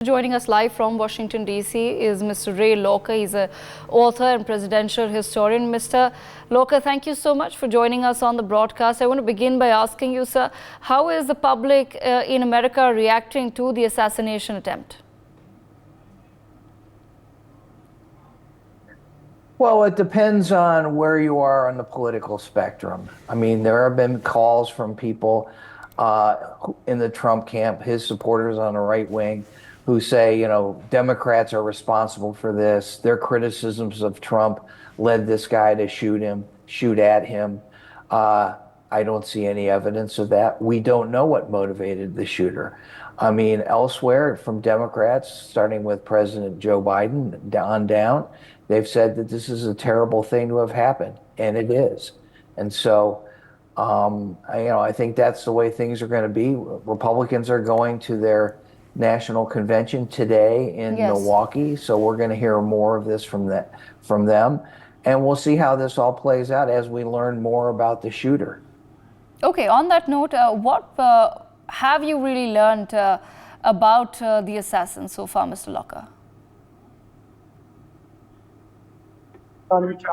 Joining us live from Washington, D.C. is Mr. Ray Locker. He's an author and presidential historian. Mr. Locker, thank you so much for joining us on the broadcast. I want to begin by asking you, sir, how is the public in America reacting to the assassination attempt? Well, it depends on where you are on the political spectrum. I mean, there have been calls from people in the Trump camp, his supporters on the right wing, who say, you know, Democrats are responsible for this. Their criticisms of Trump led this guy to shoot at him. I don't see any evidence of that. We don't know what motivated the shooter. I mean, elsewhere from Democrats, starting with President Joe Biden on down, they've said that this is a terrible thing to have happened, and it is. And so, I think that's the way things are going to be. Republicans are going to their national convention today in Milwaukee, so we're going to hear more of this from them, and we'll see how this all plays out as we learn more about the shooter. Okay, on that note, what have you really learned about the assassin so far, Mr. Locker?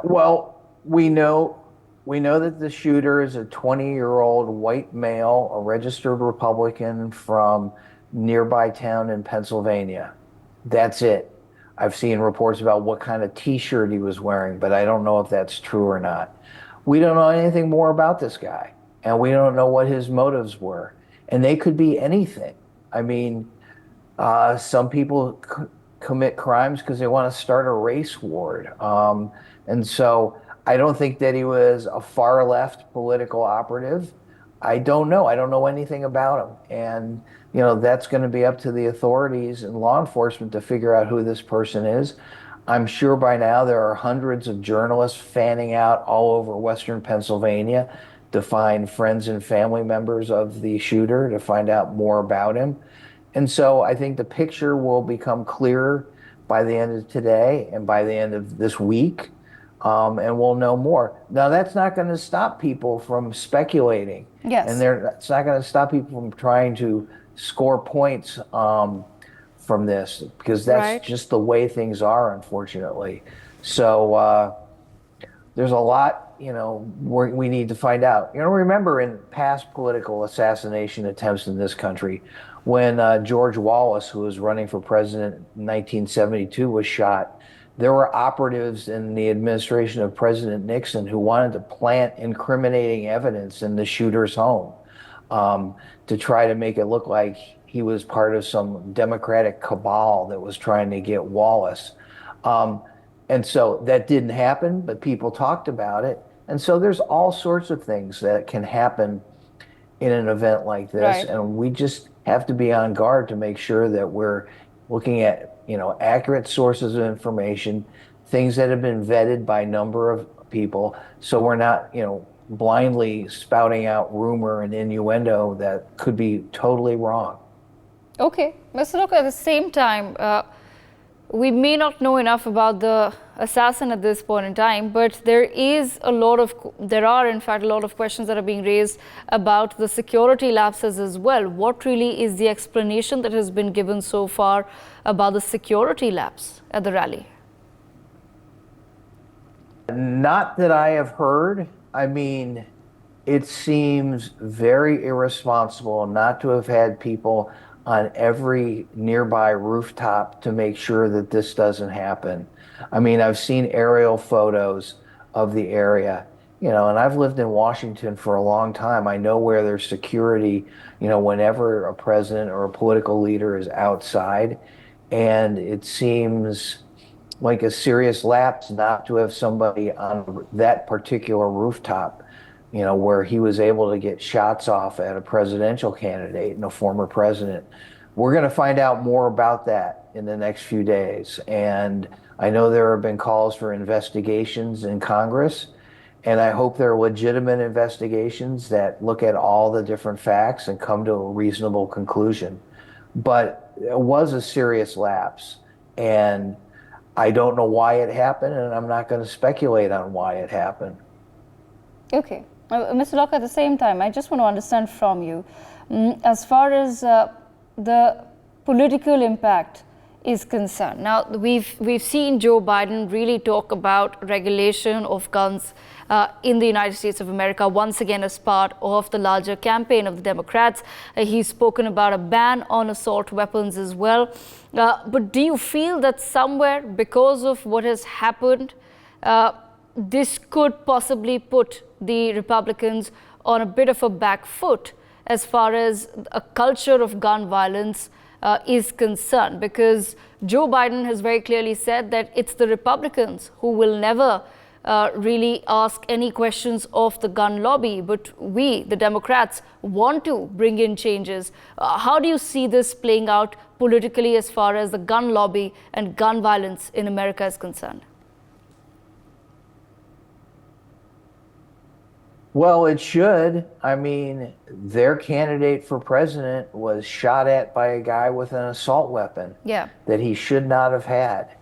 Well, we know that the shooter is a 20-year-old white male, a registered Republican from nearby town in Pennsylvania. That's it. I've seen reports about what kind of t-shirt he was wearing, but I don't know if that's true or not. We don't know anything more about this guy, and we don't know what his motives were, and they could be anything. I mean, some people commit crimes because they want to start a race war, and so I don't think that he was a far left political operative. I don't know. I don't know anything about him. And, you know, that's going to be up to the authorities and law enforcement to figure out who this person is. I'm sure by now there are hundreds of journalists fanning out all over Western Pennsylvania to find friends and family members of the shooter, to find out more about him. And so I think the picture will become clearer by the end of today and by the end of this week. And we'll know more. Now, that's not going to stop people from speculating. Yes. And it's not going to stop people from trying to score points from this, because that's just the way things are, unfortunately. So there's a lot, we need to find out. Remember in past political assassination attempts in this country, when George Wallace, who was running for president in 1972, was shot, there were operatives in the administration of President Nixon who wanted to plant incriminating evidence in the shooter's home to try to make it look like he was part of some Democratic cabal that was trying to get Wallace. And so that didn't happen, but people talked about it. And so there's all sorts of things that can happen in an event like this. And we just have to be on guard to make sure that we're looking at accurate sources of information, things that have been vetted by a number of people, so we're not, blindly spouting out rumor and innuendo that could be totally wrong. Okay. Mr. Locker, at the same time, we may not know enough about the assassin at this point in time, but there are in fact a lot of questions that are being raised about the security lapses as well. What really is the explanation that has been given so far about the security lapse at the rally? Not that I have heard. I mean, it seems very irresponsible not to have had people on every nearby rooftop to make sure that this doesn't happen. I mean, I've seen aerial photos of the area, and I've lived in Washington for a long time. I know where there's security, whenever a president or a political leader is outside. And it seems like a serious lapse not to have somebody on that particular rooftop, where he was able to get shots off at a presidential candidate and a former president. We're going to find out more about that in the next few days. And I know there have been calls for investigations in Congress, and I hope they're legitimate investigations that look at all the different facts and come to a reasonable conclusion. But it was a serious lapse, and I don't know why it happened, and I'm not going to speculate on why it happened. Okay. Mr. Locker, at the same time, I just want to understand from you, as far as the political impact is concerned. Now, we've seen Joe Biden really talk about regulation of guns in the United States of America once again as part of the larger campaign of the Democrats. He's spoken about a ban on assault weapons as well. But do you feel that somewhere, because of what has happened, this could possibly put the Republicans on a bit of a back foot as far as a culture of gun violence is concerned? Because Joe Biden has very clearly said that it's the Republicans who will never really ask any questions of the gun lobby, but we, the Democrats, want to bring in changes. How do you see this playing out politically as far as the gun lobby and gun violence in America is concerned? Well, it should. I mean, their candidate for president was shot at by a guy with an assault weapon that he should not have had.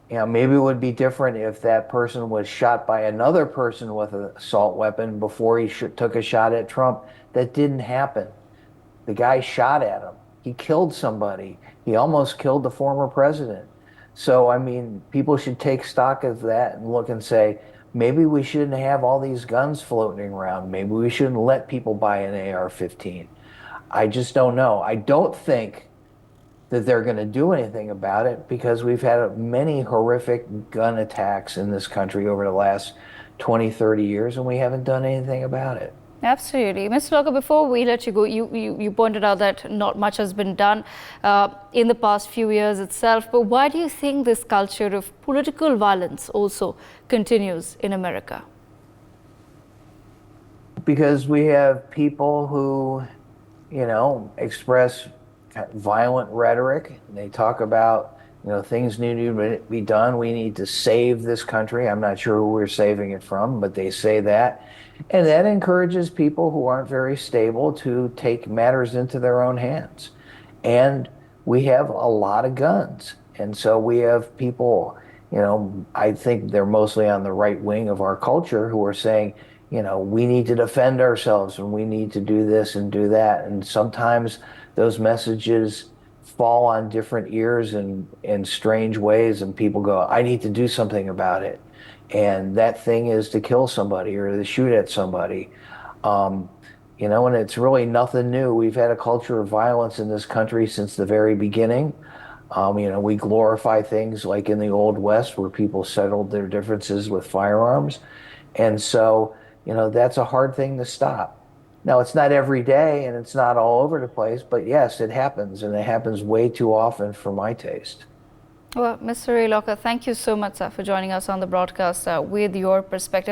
Maybe it would be different if that person was shot by another person with an assault weapon before he took a shot at Trump. That didn't happen. The guy shot at him. He killed somebody. He almost killed the former president. So, I mean, people should take stock of that and look and say, maybe we shouldn't have all these guns floating around. Maybe we shouldn't let people buy an AR-15. I just don't know. I don't think that they're going to do anything about it because we've had many horrific gun attacks in this country over the last 20, 30 years, and we haven't done anything about it. Absolutely. Mr. Locker, before we let you go, you pointed out that not much has been done in the past few years itself. But why do you think this culture of political violence also continues in America? Because we have people who, express violent rhetoric. They talk about, things need to be done. We need to save this country. I'm not sure who we're saving it from, but they say that. And that encourages people who aren't very stable to take matters into their own hands. And we have a lot of guns. And so we have people, I think they're mostly on the right wing of our culture who are saying, we need to defend ourselves and we need to do this and do that. And sometimes those messages fall on different ears in strange ways, and people go, I need to do something about it. And that thing is to kill somebody or to shoot at somebody. And it's really nothing new. We've had a culture of violence in this country since the very beginning. We glorify things like in the Old West where people settled their differences with firearms. And so, that's a hard thing to stop. Now, it's not every day and it's not all over the place, but yes, it happens, and it happens way too often for my taste. Well, Mr. Ray Locker, thank you so much, sir, for joining us on the broadcast with your perspective.